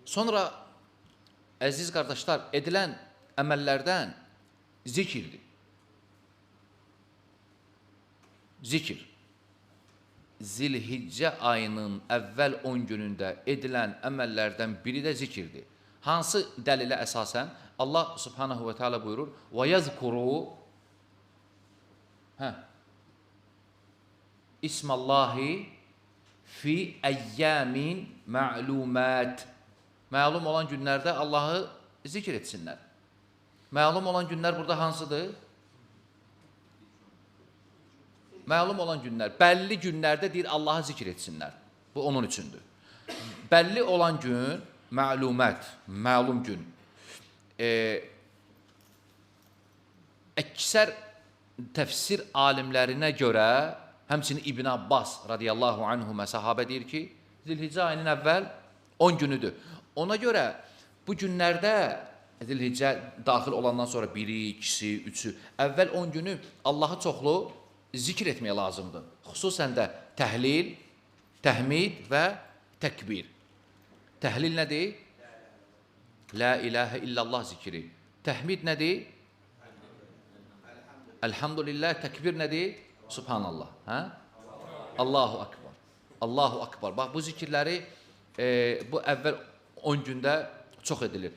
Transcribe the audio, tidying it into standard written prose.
Sonra əziz qardaşlar, edilən əməllərdən zikirdir. Zikir. Zilhiccə ayının əvvəl 10 günündə edilən əməllərdən biri də zikirdir. Hansı dəlilə əsasən? Allah subhanahu və teala buyurur: وَيَذْكُرُوا İsmallahi fi əyyəmin mə'lumət. Məlum olan günlərdə Allahı zikr etsinlər. Məlum olan günlər burada hansıdır? Məlum olan günlər, bəlli günlərdə deyir Allahı zikr etsinlər. Bu onun üçündür. Bəlli olan gün, məlumət, məlum gün. Əksər təfsir alimlərinə görə, həmçinin İbn Abbas radiyallahu anhumə sahabə deyir ki, Zilhiccə ayının əvvəl 10 günüdür. Ona görə bu günlərdə Zilhiccə daxil olandan sonra 1-i, 2-si, 3-ü, əvvəl 10 günü Allahı çoxlu zikr etməyə lazımdır. Xüsusən də təhlil, təhmid və təkbir. Təhlil nədir? La ilahə illallah zikri. Təhmid nədir? Elhamdülillah. Təkbir nədir? Subhanallah. Allahu akbar. Allahu akbar. Bax, bu zikirləri bu əvvəl 10 gündə çox edilir.